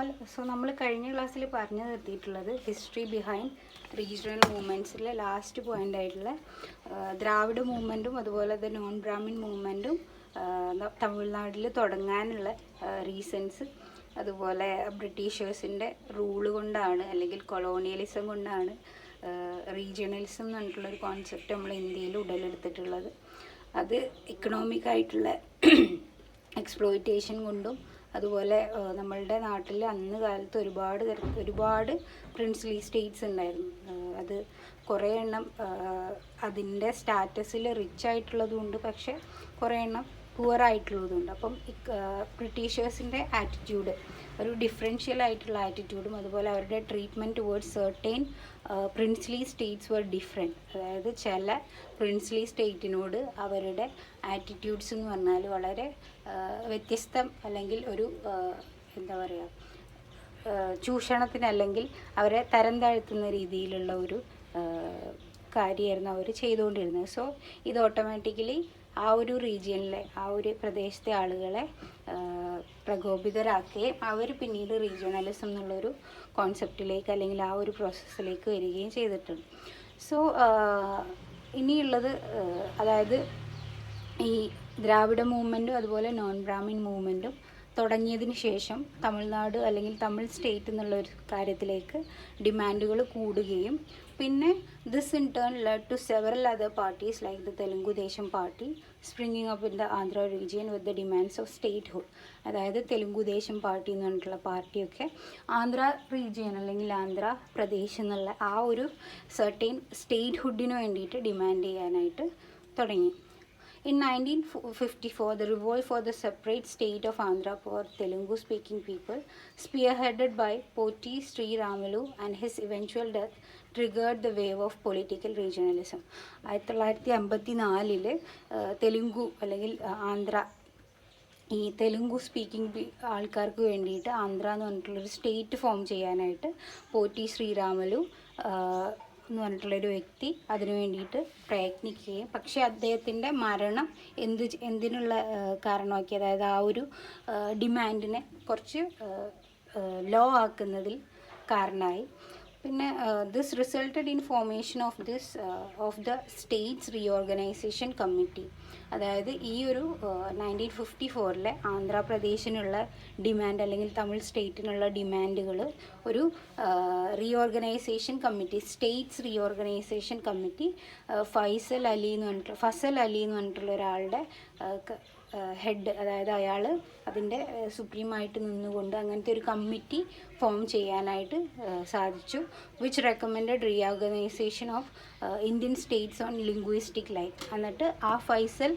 All. So നമ്മൾ കഴിഞ്ഞ ക്ലാസ്സിൽ പറഞ്ഞു നിർത്തിയിട്ടുള്ളത് ഹിസ്റ്ററി ബിഹൈൻഡ് റീജിയണൽ മൂവ്മെൻറ്റ്സിലെ ലാസ്റ്റ് പോയിൻ്റ് ആയിട്ടുള്ള ദ്രാവിഡ മൂവ്മെൻറ്റും അതുപോലെ തന്നെ നോൺ ബ്രാഹ്മിൻ മൂവ്മെൻറ്റും തമിഴ്നാട്ടിൽ തുടങ്ങാനുള്ള റീസൺസ്, അതുപോലെ ബ്രിട്ടീഷേഴ്സിൻ്റെ റൂള് കൊണ്ടാണ് അല്ലെങ്കിൽ കൊളോണിയലിസം കൊണ്ടാണ് റീജിയണലിസം എന്ന് പറഞ്ഞിട്ടുള്ളൊരു കോൺസെപ്റ്റ് നമ്മൾ ഇന്ത്യയിൽ ഉടലെടുത്തിട്ടുള്ളത്. അത് ഇക്കണോമിക് ആയിട്ടുള്ള എക്സ്പ്ലോയിറ്റേഷൻ കൊണ്ടും അതുപോലെ നമ്മളുടെ നാട്ടിൽ അന്ന് കാലത്ത് ഒരുപാട് പ്രിൻസ്ലി സ്റ്റേറ്റ്സ് ഉണ്ടായിരുന്നു. അത് കുറേ എണ്ണം അതിൻ്റെ സ്റ്റാറ്റസിൽ റിച്ച് ആയിട്ടുള്ളതുകൊണ്ട്, പക്ഷേ കുറേ എണ്ണം പുവർ ആയിട്ടുള്ളതുണ്ട്. അപ്പം ബ്രിട്ടീഷേഴ്സിൻ്റെ ആറ്റിറ്റ്യൂഡ് ഒരു ഡിഫറൻഷ്യൽ ആയിട്ടുള്ള ആറ്റിറ്റ്യൂഡും അതുപോലെ അവരുടെ treatment towards certain princely states were different. അതായത് ചില പ്രിൻസ്ലി സ്റ്റേറ്റിനോട് അവരുടെ ആറ്റിറ്റ്യൂഡ്സ് എന്ന് പറഞ്ഞാൽ വളരെ വ്യത്യസ്തം, അല്ലെങ്കിൽ ഒരു എന്താ പറയുക, ചൂഷണത്തിന് അല്ലെങ്കിൽ അവരെ തരം താഴ്ത്തുന്ന രീതിയിലുള്ള ഒരു കാര്യമായിരുന്നു അവർ ചെയ്തുകൊണ്ടിരുന്നത്. സോ ഇത് ഓട്ടോമാറ്റിക്കലി ആ ഒരു റീജിയനിലെ ആ ഒരു പ്രദേശത്തെ ആളുകളെ പ്രകോപിതരാക്കുകയും അവർ പിന്നീട് റീജിയണലിസം എന്നുള്ളൊരു കോൺസെപ്റ്റിലേക്ക് അല്ലെങ്കിൽ ആ ഒരു പ്രോസസ്സിലേക്ക് വരികയും ചെയ്തിട്ടുണ്ട്. സോ ഇനിയുള്ളത് അതായത് ഈ ദ്രാവിഡ മൂവ്മെൻറ്റും അതുപോലെ നോൺ ബ്രാഹ്മിൻ മൂവ്മെൻറ്റും തുടങ്ങിയതിന് ശേഷം തമിഴ്നാട് അല്ലെങ്കിൽ തമിഴ് സ്റ്റേറ്റ് എന്നുള്ള ഒരു കാര്യത്തിലേക്ക് ഡിമാൻഡുകൾ കൂടുകയും പിന്നെ this in turn led to several other parties like the Telugu Desam party springing up in the Andhra region with the demands of statehood. അതായത് തെലുങ്കു ദേശം പാർട്ടി എന്ന് പറഞ്ഞിട്ടുള്ള പാർട്ടിയൊക്കെ ആന്ധ്ര റീജിയൻ അല്ലെങ്കിൽ ആന്ധ്രാപ്രദേശ് എന്നുള്ള ആ ഒരു സർട്ടൈൻ സ്റ്റേറ്റ്ഹുഡിന് വേണ്ടിയിട്ട് ഡിമാൻഡ് ചെയ്യാനായിട്ട് തുടങ്ങി. In 1954, the revolt for the separate state of Andhra for Telugu-speaking people, spearheaded by Potti Sriramalu and his eventual death, triggered the wave of political regionalism. 1954 Telugu അല്ലെങ്കിൽ ആന്ധ്ര, ഈ തെലുങ്കു സ്പീക്കിംഗ് ആൾക്കാർക്ക് വേണ്ടിയിട്ട് ആന്ധ്ര എന്ന് പറഞ്ഞിട്ടുള്ളൊരു സ്റ്റേറ്റ് ഫോം ചെയ്യാനായിട്ട് പോറ്റി ശ്രീരാമലു എന്ന് പറഞ്ഞിട്ടുള്ളൊരു വ്യക്തി അതിനു വേണ്ടിയിട്ട് പ്രയത്നിക്കുകയും, പക്ഷേ അദ്ദേഹത്തിൻ്റെ മരണം എന്തിനുള്ള കാരണമാക്കി, അതായത് ആ ഒരു ഡിമാൻഡിനെ കുറച്ച് ലോ ആക്കുന്നതിൽ കാരണമായി. പിന്നെ this resulted in formation of the States reorganisation committee. അതായത് ഈ ഒരു 1954 ആന്ധ്രാപ്രദേശിനുള്ള ഡിമാൻഡ് അല്ലെങ്കിൽ തമിഴ് സ്റ്റേറ്റിനുള്ള ഡിമാൻഡുകൾ ഒരു reorganisation committee, states reorganisation committee Fazal Ali എന്ന് പറഞ്ഞിട്ടുള്ള ഒരാളുടെ ഹെഡ്, അതായത് അയാൾ അതിൻ്റെ സുപ്രീമായിട്ട് നിന്നുകൊണ്ട് അങ്ങനത്തെ ഒരു കമ്മിറ്റി ഫോം ചെയ്യാനായിട്ട് സാധിച്ചു. Which recommended reorganisation of Indian states on linguistic line. എന്നിട്ട് ആ ഫൈസൽ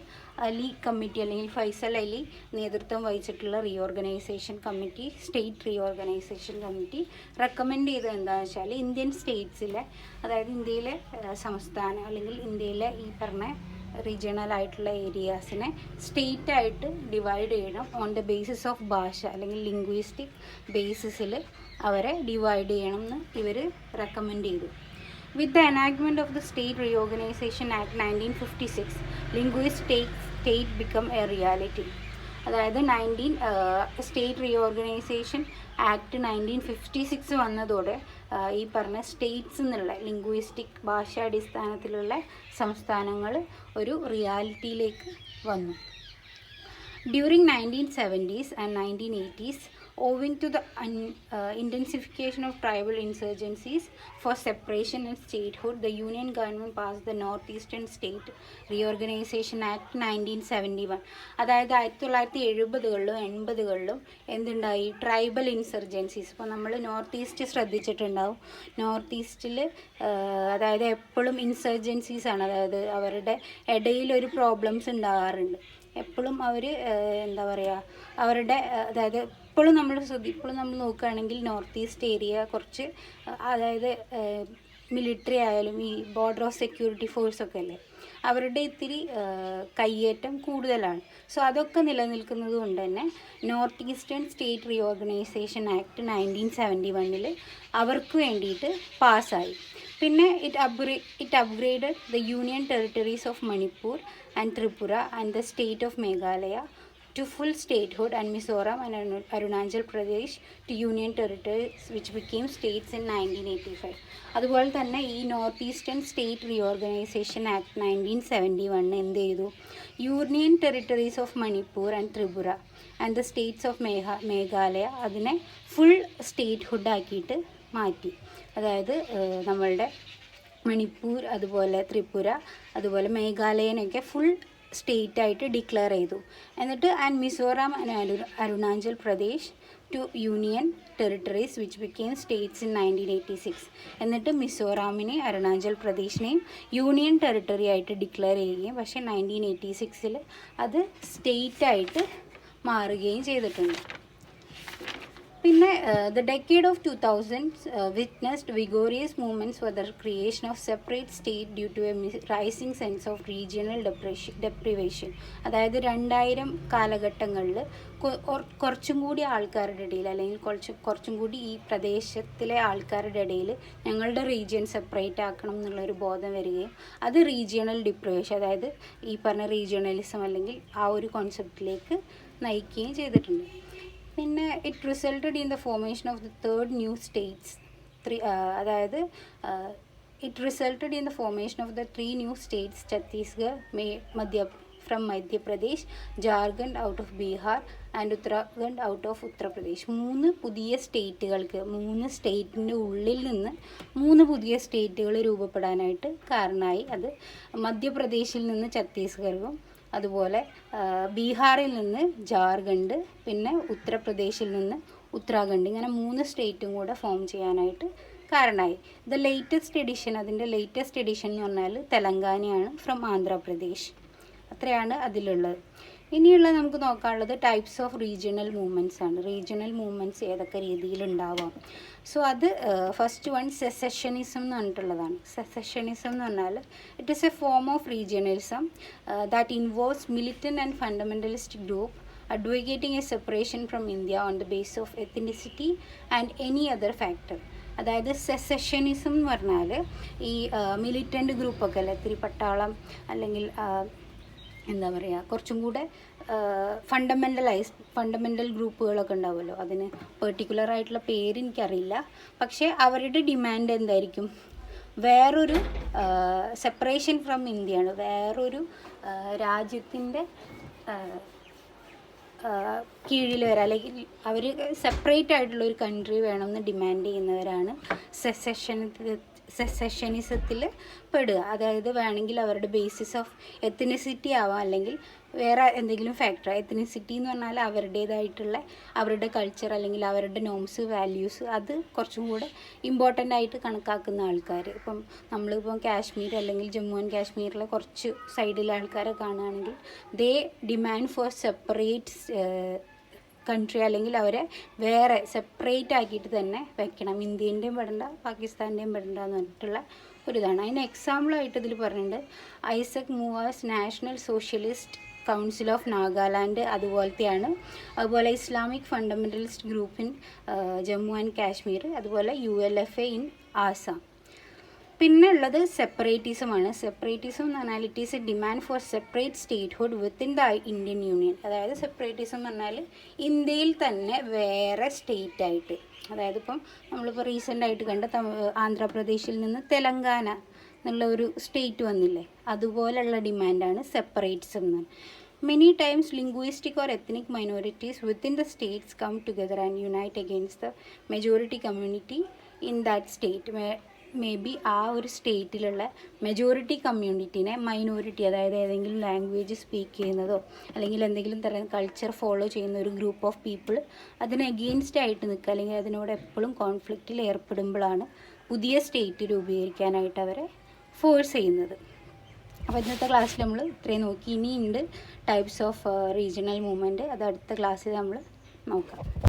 അലി കമ്മിറ്റി അല്ലെങ്കിൽ ഫൈസൽ അലി നേതൃത്വം വഹിച്ചിട്ടുള്ള reorganisation committee, state reorganisation committee recommend ചെയ്തത് എന്താണെന്ന് വെച്ചാൽ ഇന്ത്യൻ സ്റ്റേറ്റ്സിലെ, അതായത് ഇന്ത്യയിലെ സംസ്ഥാനം അല്ലെങ്കിൽ ഇന്ത്യയിലെ ഈ പറഞ്ഞ റീജിയണൽ ആയിട്ടുള്ള ഏരിയാസിനെ സ്റ്റേറ്റ് ആയിട്ട് ഡിവൈഡ് ചെയ്യണം ഓൺ ദ ബേസിസ് ഓഫ് ഭാഷ അല്ലെങ്കിൽ ലിംഗ്വിസ്റ്റിക് ബേസിസിൽ അവരെ ഡിവൈഡ് ചെയ്യണം എന്ന് ഇവർ റെക്കമെൻഡ് ചെയ്തു. With the enactment of the State Reorganization Act 1956, linguistic state become a reality. അതായത് സ്റ്റേറ്റ് റീഓർഗനൈസേഷൻ ആക്ട് 1956 വന്നതോടെ ഈ പറഞ്ഞ സ്റ്റേറ്റ്സ് എന്നുള്ള ലിംഗ്വിസ്റ്റിക് ഭാഷാടിസ്ഥാനത്തിലുള്ള സംസ്ഥാനങ്ങൾ ഒരു റിയാലിറ്റിയിലേക്ക് വന്നു. During 1970s and 1980s, owing to the intensification of tribal insurgencies for separation and statehood, the Union government passed the Northeastern State Reorganization Act 1971. അതായത് 1970കളിലും 80കളിലും എന്തുണ്ടായി, ട്രൈബൽ ഇൻസർജൻസീസ്. ഇപ്പോൾ നമ്മൾ നോർത്ത് ഈസ്റ്റ് ശ്രദ്ധിച്ചിട്ടുണ്ടാവും. നോർത്ത് ഈസ്റ്റിൽ അതായത് എപ്പോഴും ഇൻസർജൻസീസാണ്, അതായത് അവരുടെ ഇടയിലൊരു പ്രോബ്ലംസ് ഉണ്ടാകാറുണ്ട്. എപ്പോഴും അവർ എന്താ പറയുക, അവരുടെ അതായത് ഇപ്പോഴും നമ്മൾ നോക്കുകയാണെങ്കിൽ നോർത്ത് ഈസ്റ്റ് ഏരിയ കുറച്ച്, അതായത് മിലിറ്ററി ആയാലും ഈ ബോർഡർ ഓഫ് സെക്യൂരിറ്റി ഫോഴ്സൊക്കെ അല്ലേ, അവരുടെ ഇത്തിരി കയ്യേറ്റം കൂടുതലാണ്. സോ അതൊക്കെ നിലനിൽക്കുന്നത് കൊണ്ട് തന്നെ north eastern state reorganisation act 1971 അവർക്ക് വേണ്ടിയിട്ട് പാസ്സായി. പിന്നെ it upgraded the union territories of Manipur and Tripura and the state of Meghalaya to full statehood, and Mizoram and Arunachal Pradesh to union territories, which became states in 1985. അതുപോലെ തന്നെ ഈ north eastern state reorganisation act 1971 എന്ത് ചെയ്തു? Union territories of Manipur and Tripura and the States of Meghalaya അതിനെ full statehood ആക്കിയിട്ട് മാറ്റി. അതായത് നമ്മളുടെ മണിപ്പൂർ, അതുപോലെ ത്രിപുര, അതുപോലെ മേഘാലയനൊക്കെ ഫുൾ സ്റ്റേറ്റ് ആയിട്ട് ഡിക്ലെയർ ചെയ്തു. എന്നിട്ട് and Mizoram and Arunachal Pradesh to union territories which became states in 1986. എന്നിട്ട് മിസോറാമിനെ അരുണാചൽ പ്രദേശിനെയും യൂണിയൻ ടെറിട്ടറി ആയിട്ട് ഡിക്ലെയർ ചെയ്യുകയും പക്ഷേ 1986 അത് സ്റ്റേറ്റായിട്ട് മാറുകയും ചെയ്തിട്ടുണ്ട്. പിന്നെ the decade of 2000s witnessed vigorous movements for the creation of separate state due to a rising sense of regional deprivation. അതായത് 2000 കാലഘട്ടങ്ങളിൽ കുറച്ചും കൂടി ആൾക്കാരുടെ ഇടയിൽ, അല്ലെങ്കിൽ കുറച്ചും കൂടി ഈ പ്രദേശത്തിലെ ആൾക്കാരുടെ ഇടയിൽ ഞങ്ങളുടെ റീജിയൻ സെപ്പറേറ്റ് ആക്കണം എന്നുള്ളൊരു ബോധം വരികയും അത് റീജിയണൽ ഡിപ്രൈവേഷൻ, അതായത് ഈ പറഞ്ഞ റീജിയണലിസം അല്ലെങ്കിൽ ആ ഒരു കോൺസെപ്റ്റിലേക്ക് നയിക്കുകയും ചെയ്തിട്ടുണ്ട്. പിന്നെ it resulted in the formation of the third new states. അതായത് it resulted in the formation of the 3 new states, Chhattisgarh from Madhya Pradesh, Jharkhand out of Bihar and Uttarakhand out of Uttar Pradesh. 3 പുതിയ സ്റ്റേറ്റുകൾക്ക്, 3 സ്റ്റേറ്റിൻ്റെ ഉള്ളിൽ നിന്ന് 3 പുതിയ സ്റ്റേറ്റുകൾ രൂപപ്പെടാനായിട്ട് കാരണമായി. അത് മധ്യപ്രദേശിൽ നിന്ന് ഛത്തീസ്ഗഡും, അതുപോലെ ബീഹാറിൽ നിന്ന് ജാർഖണ്ഡ്, പിന്നെ ഉത്തർപ്രദേശിൽ നിന്ന് ഉത്തരാഖണ്ഡ്, ഇങ്ങനെ 3 സ്റ്റേറ്റും കൂടെ ഫോം ചെയ്യാനായിട്ട് കാരണമായി. അതിൻ്റെ ലേറ്റസ്റ്റ് എഡിഷൻ എന്ന് പറഞ്ഞാൽ തെലങ്കാനയാണ്, ഫ്രം ആന്ധ്രാപ്രദേശ്. അത്രയാണ് അതിലുള്ളത്. ഇനിയുള്ള നമുക്ക് നോക്കാനുള്ളത് ടൈപ്സ് ഓഫ് റീജിയണൽ മൂവ്മെൻറ്റ്സ് ആണ്. റീജിയണൽ മൂവ്മെൻറ്റ്സ് ഏതൊക്കെ രീതിയിലുണ്ടാവാം. സോ അത് ഫസ്റ്റ് വൺ സെസഷനിസം എന്ന് പറഞ്ഞിട്ടുള്ളതാണ്. സെസഷനിസം എന്ന് പറഞ്ഞാൽ it is A form of regionalism that involves militant and fundamentalist group advocating a separation from India on the basis of ethnicity and any other factor. അതായത് സെസഷനിസം എന്ന് പറഞ്ഞാൽ ഈ മിലിറ്റൻ്റ് ഗ്രൂപ്പൊക്കെ അല്ലേ, ഇത്തിരി പട്ടാളം അല്ലെങ്കിൽ എന്താ പറയുക, കുറച്ചും കൂടെ ഫണ്ടമെൻ്റൽ ഗ്രൂപ്പുകളൊക്കെ ഉണ്ടാവുമല്ലോ, അതിന് പെർട്ടിക്കുലർ ആയിട്ടുള്ള പേര് എനിക്കറിയില്ല. പക്ഷേ അവരുടെ ഡിമാൻഡ് എന്തായിരിക്കും? വേറൊരു സെപ്പറേഷൻ ഫ്രം ഇന്ത്യയാണ്, വേറൊരു രാജ്യത്തിൻ്റെ കീഴിൽ വരാം, അല്ലെങ്കിൽ അവർ സെപ്പറേറ്റ് ആയിട്ടുള്ള ഒരു കൺട്രി വേണമെന്ന് ഡിമാൻഡ് ചെയ്യുന്നവരാണ് സെസഷനിസത്തിൽ പെടുക. അതായത് വേണമെങ്കിൽ അവരുടെ ബേസിസ് ഓഫ് എത്നിസിറ്റി ആവാം, അല്ലെങ്കിൽ വേറെ എന്തെങ്കിലും ഫാക്ടർ. എത്നിസിറ്റി എന്ന് പറഞ്ഞാൽ അവരുടേതായിട്ടുള്ള അവരുടെ കൾച്ചർ അല്ലെങ്കിൽ അവരുടെ നോംസ്, വാല്യൂസ്, അത് കുറച്ചും കൂടെ ഇമ്പോർട്ടൻ്റ് ആയിട്ട് കണക്കാക്കുന്ന ആൾക്കാർ. ഇപ്പം നമ്മളിപ്പം കാശ്മീർ അല്ലെങ്കിൽ ജമ്മു ആൻഡ് കാശ്മീരിലെ കുറച്ച് സൈഡിലെ ആൾക്കാരെ കാണുകയാണെങ്കിൽ ദേ ഡിമാൻഡ് ഫോർ സെപ്പറേറ്റ് കൺട്രി, അല്ലെങ്കിൽ അവരെ വേറെ സെപ്പറേറ്റ് ആക്കിയിട്ട് തന്നെ വെക്കണം, ഇന്ത്യൻ്റെയും പെടണ്ട പാകിസ്ഥാൻ്റെയും പെടണ്ട എന്ന് പറഞ്ഞിട്ടുള്ള ഒരിതാണ്. അതിന് എക്സാമ്പിളായിട്ട് ഇതിൽ പറഞ്ഞിട്ടുണ്ട് ഐസക് മൂവേഴ്സ് national socialist council of Nagaland അതുപോലത്തെയാണ്. അതുപോലെ Islamic fundamentalist group in Jammu and Kashmir, അതുപോലെ ULFA ഇൻ ആസാം. പിന്നെ ഉള്ളത് സെപ്പറേറ്റിസമാണ്. സെപ്പറേറ്റിസം എന്ന് പറഞ്ഞാൽ it is A demand for separate statehood within the Indian union. അതായത് സെപ്പറേറ്റിസം എന്ന് പറഞ്ഞാൽ ഇന്ത്യയിൽ തന്നെ വേറെ സ്റ്റേറ്റ് ആയിട്ട്, അതായത് ഇപ്പം നമ്മളിപ്പോൾ റീസെൻ്റായിട്ട് കണ്ട ആന്ധ്രാപ്രദേശിൽ നിന്ന് തെലങ്കാന എന്നുള്ള ഒരു സ്റ്റേറ്റ് വന്നില്ലേ, അതുപോലെയുള്ള ഡിമാൻഡാണ് സെപ്പറേറ്റിസം എന്ന്. Many times linguistic or ethnic minorities within the states come together and unite against the majority community in that state. May be ആ ഒരു സ്റ്റേറ്റിലുള്ള മെജോറിറ്റി കമ്മ്യൂണിറ്റീനെ മൈനോറിറ്റി, അതായത് ഏതെങ്കിലും ലാംഗ്വേജ് സ്പീക്ക് ചെയ്യുന്നതോ അല്ലെങ്കിൽ എന്തെങ്കിലും തരം കൾച്ചർ ഫോളോ ചെയ്യുന്ന ഒരു ഗ്രൂപ്പ് ഓഫ് പീപ്പിൾ അതിന് എഗെയിൻസ്റ്റ് ആയിട്ട് നിൽക്കുക, അല്ലെങ്കിൽ അതിനോട് എപ്പോഴും കോൺഫ്ലിക്റ്റിൽ ഏർപ്പെടുമ്പോഴാണ് പുതിയ സ്റ്റേറ്റ് രൂപീകരിക്കാനായിട്ട് അവരെ ഫോഴ്സ് ചെയ്യുന്നത്. അപ്പോൾ ഇന്നത്തെ ക്ലാസ്സിൽ നമ്മൾ ഇത്രയും നോക്കി. ഇനിയുണ്ട് ടൈപ്സ് ഓഫ് റീജിയണൽ മൂവ്മെൻറ്റ്, അത് അടുത്ത ക്ലാസ്സിൽ നമ്മൾ നോക്കാം.